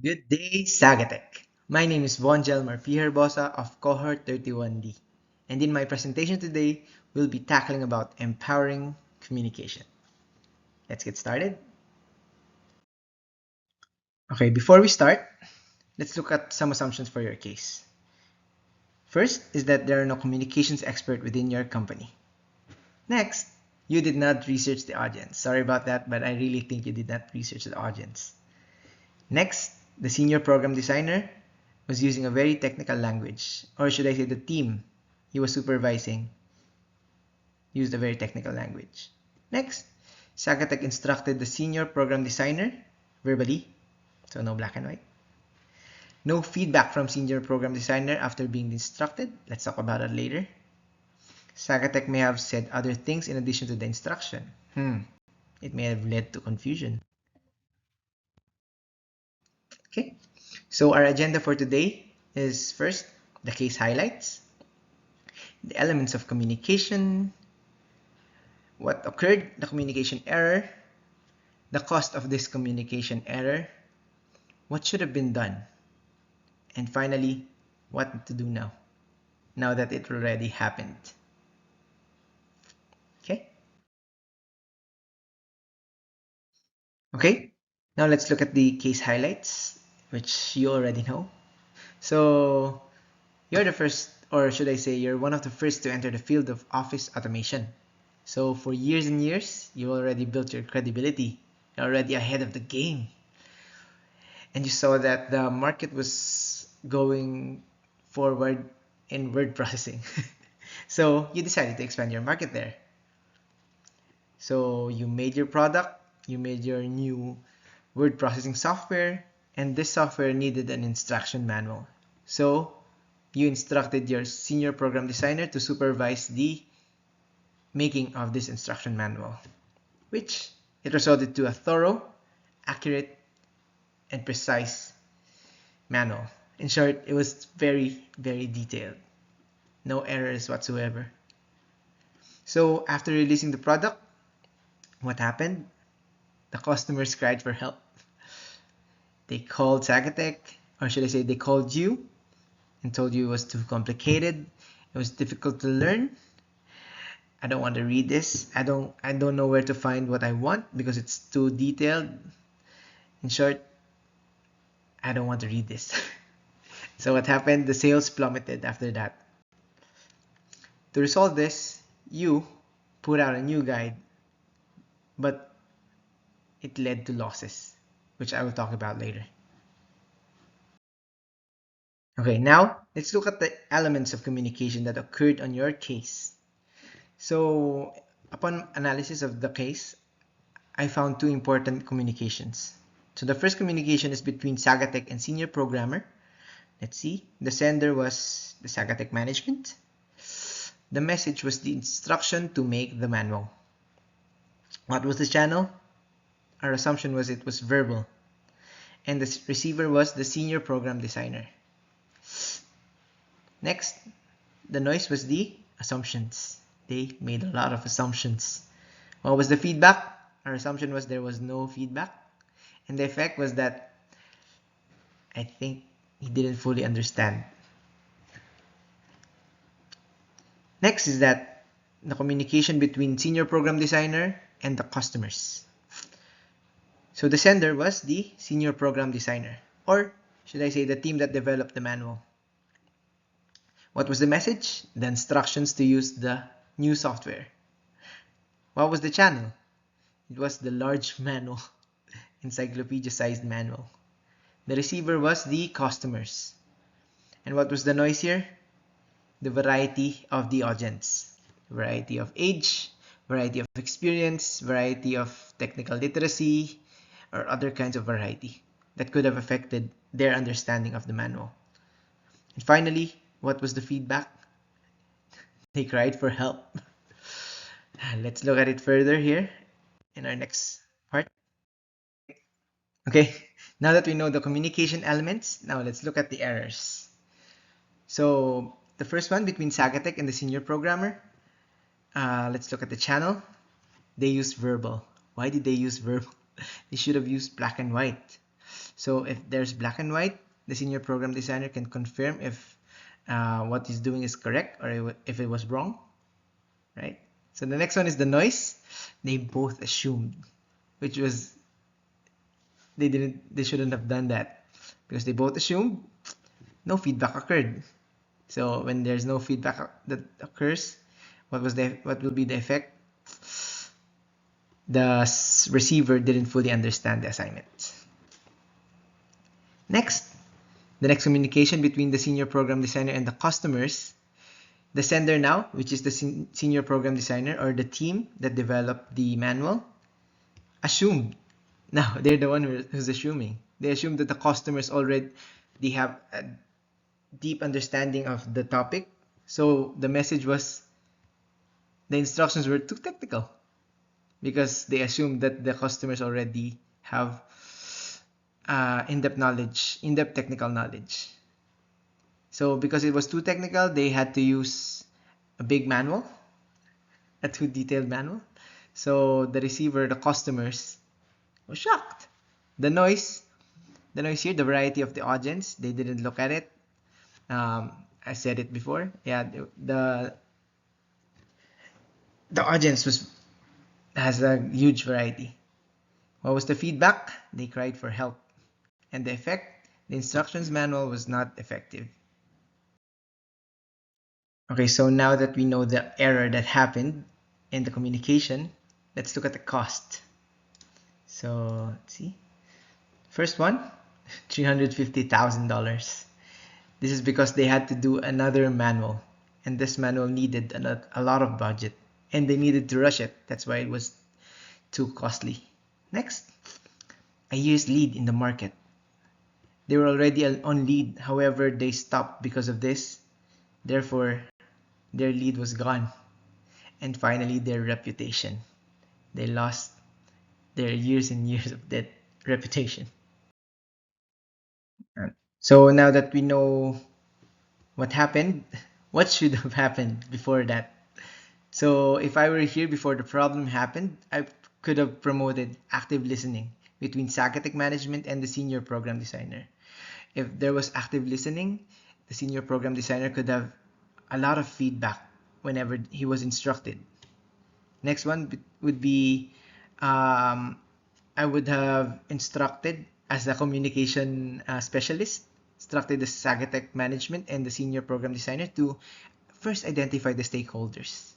Good day, Sagatec. My name is Jelmar Herbosa of Cohort 31D, and in my presentation today, we'll be tackling about empowering communication. Let's get started. Okay, before we start, let's look at some assumptions for your case. First is that there are no communications expert within your company. Next, you did not research the audience. Sorry about that, but I really think you did not research the audience. Next, the senior program designer was using a very technical language, or should I say the team he was supervising used a very technical language. Next, Sagatec instructed the senior program designer verbally, so no black and white. No feedback from senior program designer after being instructed. Let's talk about that later. Sagatec may have said other things in addition to the instruction. It may have led to confusion. Okay, so our agenda for today is first, the case highlights, the elements of communication, what occurred, the communication error, the cost of this communication error, what should have been done, and finally, what to do now that it already happened. Okay? Okay, now let's look at the case highlights, which you already know. So, you're the first, or should I say, you're one of the first to enter the field of office automation. So, for years and years, you already built your credibility. You're already ahead of the game. And you saw that the market was going forward in word processing. So you decided to expand your market there. So you made your product, you made your new word processing software, and this software needed an instruction manual. So you instructed your senior program designer to supervise the making of this instruction manual, which it resulted to a thorough, accurate, and precise manual. In short, it was very, very detailed. No errors whatsoever. So after releasing the product, what happened? The customers cried for help. They called Sagatec, or should I say they called you and told you it was too complicated, it was difficult to learn. I don't want to read this. I don't know where to find what I want because it's too detailed. In short, I don't want to read this. So what happened? The sales plummeted after that. To resolve this, you put out a new guide, but it led to losses, which I will talk about later. Okay, now let's look at the elements of communication that occurred on your case. So, upon analysis of the case, I found two important communications. So the first communication is between Sagatec and senior programmer. Let's see. The sender was the Sagatec management. The message was the instruction to make the manual. What was the channel? Our assumption was it was verbal. And the receiver was the senior program designer. Next, the noise was the assumptions. They made a lot of assumptions. What was the feedback? Our assumption was there was no feedback. And the effect was that I think he didn't fully understand. Next is that the communication between senior program designer and the customers. So the sender was the senior program designer, or should I say the team that developed the manual. What was the message? The instructions to use the new software. What was the channel? It was the large manual, encyclopedia-sized manual. The receiver was the customers. And what was the noise here? The variety of the audience. Variety of age, variety of experience, variety of technical literacy, or other kinds of variety that could have affected their understanding of the manual. And finally, what was the feedback? They cried for help. Let's look at it further here in our next part. Okay, now that we know the communication elements, now let's look at the errors. So the first one between Sagatec and the senior programmer. Let's look at the channel. They used verbal. Why did they use verbal? They should have used black and white. So if there's black and white, the senior program designer can confirm if what he's doing is correct or if it was wrong, right? So the next one is the noise. They both assumed, which was they shouldn't have done that, because they both assumed no feedback occurred. So when there's no feedback that occurs, what will be the effect? The receiver didn't fully understand the assignment. Next, the next communication between the senior program designer and the customers. The sender now, which is the senior program designer or the team that developed the manual, assumed. Now they're the one who's assuming. They assume that the customers already have a deep understanding of the topic. So the message was, the instructions were too technical, because they assumed that the customers already have in-depth technical knowledge. So because it was too technical, they had to use a big manual, a too detailed manual. So the receiver, the customers, was shocked. The noise here, the variety of the audience, they didn't look at it. I said it before. Yeah, the audience has a huge variety. What was the feedback? They cried for help. And the effect? The instructions manual was not effective. Okay, so now that we know the error that happened in the communication, let's look at the cost. So let's see. First one, $350,000. This is because they had to do another manual, and this manual needed a lot of budget, and they needed to rush it. That's why it was too costly. Next, a year's lead in the market. They were already on lead, however, they stopped because of this. Therefore, their lead was gone. And finally, their reputation. They lost their years and years of that reputation. So now that we know what happened, what should have happened before that? So if I were here before the problem happened, I could have promoted active listening between Sagatec management and the senior program designer. If there was active listening, the senior program designer could have a lot of feedback whenever he was instructed. Next one would be, I would have instructed as a communication specialist, instructed the Sagatec management and the senior program designer to first identify the stakeholders.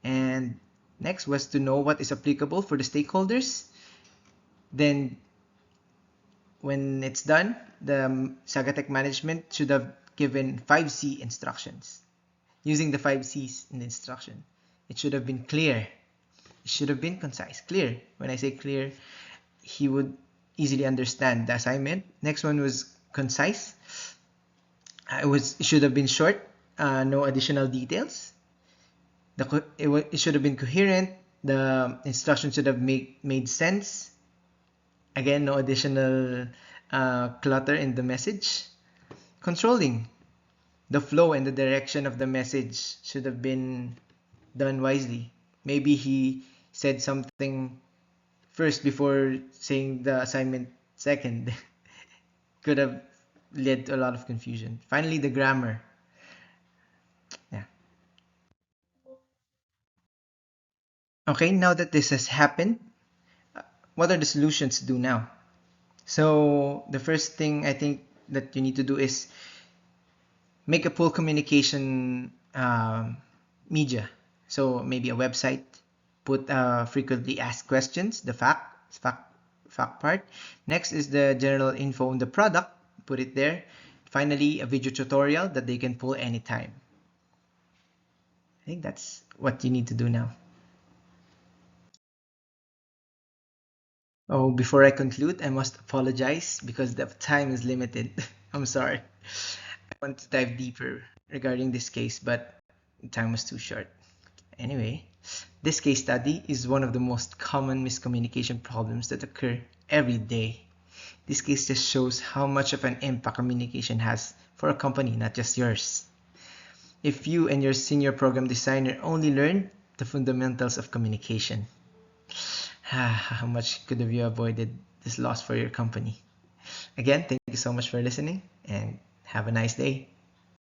And next was to know what is applicable for the stakeholders. Then when it's done, the Sagatec management should have given 5C instructions. Using the 5 C's in the instruction, it should have been clear. It should have been concise. Clear. When I say clear, he would easily understand the assignment. Next one was concise. It should have been short. No additional details. It should have been coherent. The instruction should have made sense. Again, no additional clutter in the message. Controlling. The flow and the direction of the message should have been done wisely. Maybe he said something first before saying the assignment second. Could have led to a lot of confusion. Finally, the grammar. Yeah. Okay, now that this has happened, what are the solutions to do now? So the first thing I think that you need to do is make a pull communication media. So maybe a website, put frequently asked questions, the fact part. Next is the general info on the product, put it there. Finally, a video tutorial that they can pull anytime. I think that's what you need to do now. Oh, before I conclude, I must apologize because the time is limited. I'm sorry. I want to dive deeper regarding this case, but time was too short. Anyway, this case study is one of the most common miscommunication problems that occur every day. This case just shows how much of an impact communication has for a company, not just yours. If you and your senior program designer only learned the fundamentals of communication, how much could have you avoided this loss for your company? Again, thank you so much for listening and have a nice day.